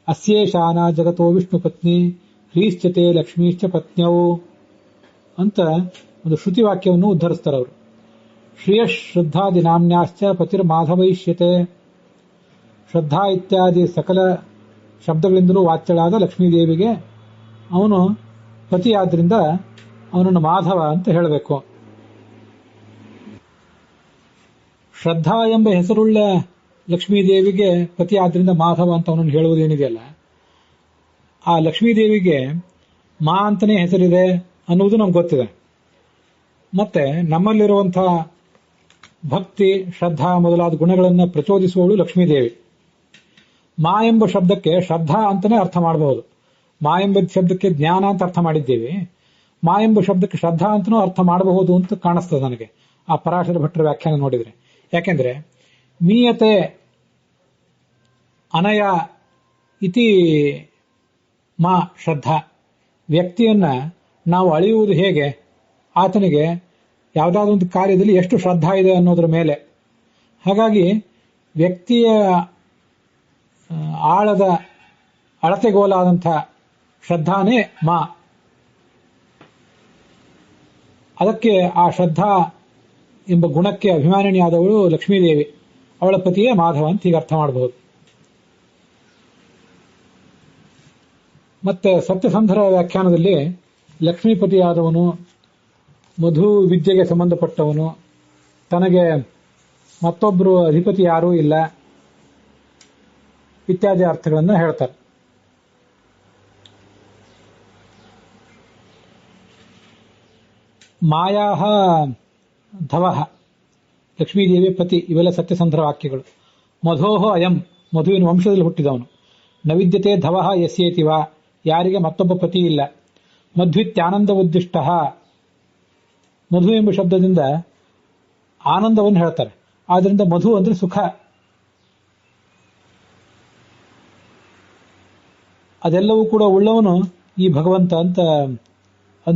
ಅಸ್ಯೇಷಾನ ಜಗತೋ ವಿಷ್ಣು ಪತ್ನಿ ಹ್ರೀಶ್ಚತೆ ಲಕ್ಷ್ಮೀಶ್ಚ ಪತ್ನ್ಯವು ಅಂತ ಒಂದು ಶ್ರುತಿ ವಾಕ್ಯವನ್ನು ಉದ್ಧರಿಸ್ತಾರೆ ಅವರು. ಶ್ರಿಯಶ್ ಶ್ರದ್ಧಾದಿ ನಾಮ್ಯಾಶ್ಚ ಪತಿರ್ ಮಾಧವೈಷ್ಯತೆ. ಶ್ರದ್ಧಾ ಇತ್ಯಾದಿ ಸಕಲ ಶಬ್ದಗಳಿಂದಲೂ ವಾಚ್ಯಳಾದ ಲಕ್ಷ್ಮೀದೇವಿಗೆ ಅವನು ಪತಿಯಾದ್ರಿಂದ ಅವನನ್ನು ಮಾಧವ ಅಂತ ಹೇಳಬೇಕು. ಶ್ರದ್ಧಾ ಎಂಬ ಹೆಸರುಳ್ಳ ಲಕ್ಷ್ಮೀದೇವಿಗೆ ಪತಿ ಆದ್ರಿಂದ ಮಾಧವ ಅಂತ ಅವನನ್ನು ಹೇಳುವುದೇನಿದೆಯಲ್ಲ, ಆ ಲಕ್ಷ್ಮೀದೇವಿಗೆ ಮಾ ಅಂತಾನೆ ಹೆಸರಿದೆ ಅನ್ನುವುದು ನಮ್ಗೆ ಗೊತ್ತಿದೆ. ಮತ್ತೆ ನಮ್ಮಲ್ಲಿರುವಂತಹ ಭಕ್ತಿ, ಶ್ರದ್ಧಾ ಮೊದಲಾದ ಗುಣಗಳನ್ನು ಪ್ರಚೋದಿಸುವವಳು ಲಕ್ಷ್ಮೀದೇವಿ. ಮಾ ಎಂಬ ಶಬ್ದಕ್ಕೆ ಶ್ರದ್ಧಾ ಅಂತಾನೆ ಅರ್ಥ ಮಾಡಬಹುದು. ಮಾ ಎಂಬ ಶಬ್ದಕ್ಕೆ ಜ್ಞಾನ ಅಂತ ಅರ್ಥ ಮಾಡಿದ್ದೀವಿ. ಮಾ ಎಂಬ ಶಬ್ದಕ್ಕೆ ಶ್ರದ್ಧಾ ಅಂತನೂ ಅರ್ಥ ಮಾಡಬಹುದು ಅಂತ ಕಾಣಿಸ್ತದೆ ನನಗೆ ಆ ಪರಾಶರ ಭಟ್ರ ವ್ಯಾಖ್ಯಾನ ನೋಡಿದ್ರೆ. ಯಾಕೆಂದ್ರೆ ಮೀಯತೆ ಅನಯ ಇತಿ ಮಾ ಶ್ರದ್ಧಾ. ವ್ಯಕ್ತಿಯನ್ನ ನಾವು ಅಳೆಯುವುದು ಹೇಗೆ? ಆತನಿಗೆ ಯಾವುದಾದ್ರೂ ಒಂದು ಕಾರ್ಯದಲ್ಲಿ ಎಷ್ಟು ಶ್ರದ್ಧಾ ಇದೆ ಅನ್ನೋದ್ರ ಮೇಲೆ. ಹಾಗಾಗಿ ವ್ಯಕ್ತಿಯ ಆಳದ ಅಳತೆಗೋಲಾದಂಥ ಶ್ರದ್ಧಾನೇ ಮಾ. ಅದಕ್ಕೆ ಆ ಶ್ರದ್ಧಾ ಎಂಬ ಗುಣಕ್ಕೆ ಅಭಿಮಾನಿನಿಯಾದವಳು ಲಕ್ಷ್ಮೀದೇವಿ. ಅವಳ ಪತಿಯೇ ಮಾಧವ ಅಂತ ಹೀಗೆ ಅರ್ಥ ಮಾಡಬಹುದು. ಮತ್ತೆ ಸತ್ಯಸಂಧರ ವ್ಯಾಖ್ಯಾನದಲ್ಲಿ ಲಕ್ಷ್ಮೀಪತಿಯಾದವನು, ಮಧು ವಿದ್ಯೆಗೆ ಸಂಬಂಧಪಟ್ಟವನು, ತನಗೆ ಮತ್ತೊಬ್ಬರು ಅಧಿಪತಿ ಯಾರೂ ಇಲ್ಲ ಇತ್ಯಾದಿ ಅರ್ಥಗಳನ್ನು ಹೇಳ್ತಾರೆ. ಮಾಯಾ ಧವಃ ಲಕ್ಷ್ಮೀದೇವಿ ಪತಿ ಇವೆಲ್ಲ ಸತ್ಯಸಂಧರ ವಾಕ್ಯಗಳು. ಮಧೋಹ ಅಯಂ ಮಧುವಿನ ವಂಶದಲ್ಲಿ ಹುಟ್ಟಿದವನು. ನವಿದ್ಯತೆ ಧವಃ ಯಸ್ಯೇತಿವ ಯಾರಿಗೆ ಮತ್ತೊಬ್ಬ ಪತಿ ಇಲ್ಲ. ಮಧ್ವಿತ್ಯಾನಂದ ಉದ್ದಿಷ್ಟ ಮಧು ಎಂಬ ಶಬ್ದದಿಂದ ಆನಂದವನ್ನು ಹೇಳ್ತಾರೆ. ಆದ್ರಿಂದ ಮಧು ಅಂದ್ರೆ ಸುಖ. ಅದೆಲ್ಲವೂ ಕೂಡ ಉಳ್ಳವನು ಈ ಭಗವಂತ ಅಂತ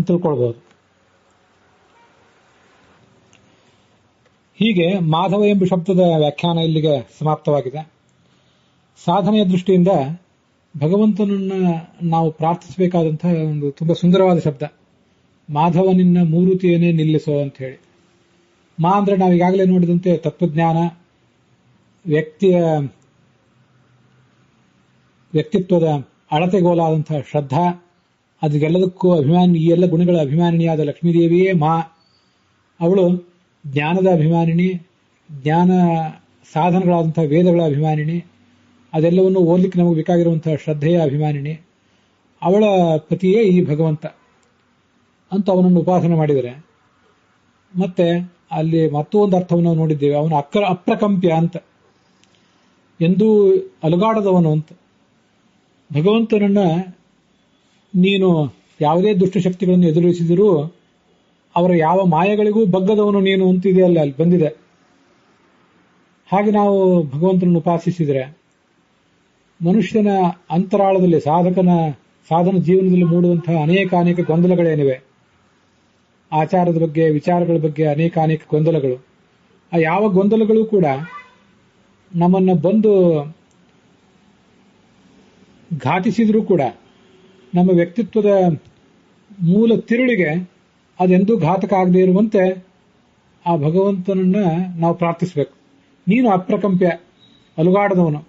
ತಿಳ್ಕೊಳ್ಬಹುದು. ಹೀಗೆ ಮಾಧವ ಎಂಬ ಶಬ್ದದ ವ್ಯಾಖ್ಯಾನ ಇಲ್ಲಿಗೆ ಸಮಾಪ್ತವಾಗಿದೆ. ಸಾಧನೆಯ ದೃಷ್ಟಿಯಿಂದ ಭಗವಂತನನ್ನ ನಾವು ಪ್ರಾರ್ಥಿಸಬೇಕಾದಂತಹ ಒಂದು ತುಂಬಾ ಸುಂದರವಾದ ಶಬ್ದ ಮಾಧವನಿನ್ನ ಮೂರುತಿಯನ್ನೇ ನಿಲ್ಲಿಸೋ ಅಂತ ಹೇಳಿ. ಮಾ ಅಂದ್ರೆ ನಾವು ಈಗಾಗಲೇ ನೋಡಿದಂತೆ ತತ್ವಜ್ಞಾನ, ವ್ಯಕ್ತಿತ್ವದ ಅಳತೆಗೋಲಾದಂತಹ ಶ್ರದ್ಧಾ, ಅದಕ್ಕೆಲ್ಲದಕ್ಕೂ ಅಭಿಮಾನಿ, ಈ ಎಲ್ಲ ಗುಣಗಳ ಅಭಿಮಾನಿನಿಯಾದ ಲಕ್ಷ್ಮೀದೇವಿಯೇ ಮಾ. ಅವಳು ಜ್ಞಾನದ ಅಭಿಮಾನಿನಿ, ಜ್ಞಾನ ಸಾಧನಗಳಾದಂತಹ ವೇದಗಳ ಅಭಿಮಾನಿನಿ, ಅದೆಲ್ಲವನ್ನು ಓದಲಿಕ್ಕೆ ನಮಗೆ ಬೇಕಾಗಿರುವಂತಹ ಶ್ರದ್ಧೆಯ ಅಭಿಮಾನಿನಿ. ಅವಳ ಪತಿಯೇ ಈ ಭಗವಂತ ಅಂತ ಅವನನ್ನು ಉಪಾಸನೆ ಮಾಡಿದರೆ. ಮತ್ತೆ ಅಲ್ಲಿ ಮತ್ತೊಂದು ಅರ್ಥವನ್ನು ನಾವು ನೋಡಿದ್ದೇವೆ, ಅವನು ಅಪ್ರಕಂಪ್ಯ ಅಂತ, ಎಂದೂ ಅಲುಗಾಡದವನು ಅಂತ. ಭಗವಂತನನ್ನ ನೀನು ಯಾವುದೇ ದುಷ್ಟಶಕ್ತಿಗಳನ್ನು ಎದುರಿಸಿದರೂ ಅವರ ಯಾವ ಮಾಯಗಳಿಗೂ ಬಗ್ಗದವನು ನೀನು ಅಂತಿದೆಯಲ್ಲ, ಅಲ್ಲಿ ಬಂದಿದೆ. ಹಾಗೆ ನಾವು ಭಗವಂತನನ್ನು ಉಪಾಸಿಸಿದರೆ ಮನುಷ್ಯನ ಅಂತರಾಳದಲ್ಲಿ ಸಾಧನ ಜೀವನದಲ್ಲಿ ಮೂಡುವಂತಹ ಅನೇಕ ಗೊಂದಲಗಳೇನಿವೆ, ಆಚಾರದ ಬಗ್ಗೆ, ವಿಚಾರಗಳ ಬಗ್ಗೆ ಅನೇಕ ಗೊಂದಲಗಳು, ಆ ಯಾವ ಗೊಂದಲಗಳು ಕೂಡ ನಮ್ಮನ್ನ ಬಂದು ಘಾತಿಸಿದ್ರೂ ಕೂಡ ನಮ್ಮ ವ್ಯಕ್ತಿತ್ವದ ಮೂಲ ತಿರುಳಿಗೆ ಅದೆಂದೂ ಘಾತಕ ಆಗದೆ ಇರುವಂತೆ ಆ ಭಗವಂತನನ್ನ ನಾವು ಪ್ರಾರ್ಥಿಸಬೇಕು. ನೀನು ಅಪ್ರಕಂಪ್ಯ, ಅಲುಗಾಡದವನು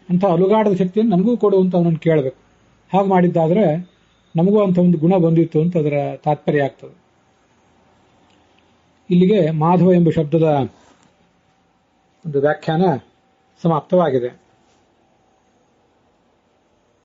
ಅಂತ ಅಲುಗಾಡದ ಶಕ್ತಿಯನ್ನು ನಮಗೂ ಕೊಡು ಅಂತ ಅವನನ್ನು ಕೇಳಬೇಕು. ಹಾಗೆ ಮಾಡಿದ್ದಾದ್ರೆ ನಮಗೂ ಅಂತ ಒಂದು ಗುಣ ಬಂದಿತ್ತು ಅಂತ ಅದರ ತಾತ್ಪರ್ಯ ಆಗ್ತದೆ. ಇಲ್ಲಿಗೆ ಮಾಧವ ಎಂಬ ಶಬ್ದದ ಒಂದು ವ್ಯಾಖ್ಯಾನ ಸಮಾಪ್ತವಾಗಿದೆ.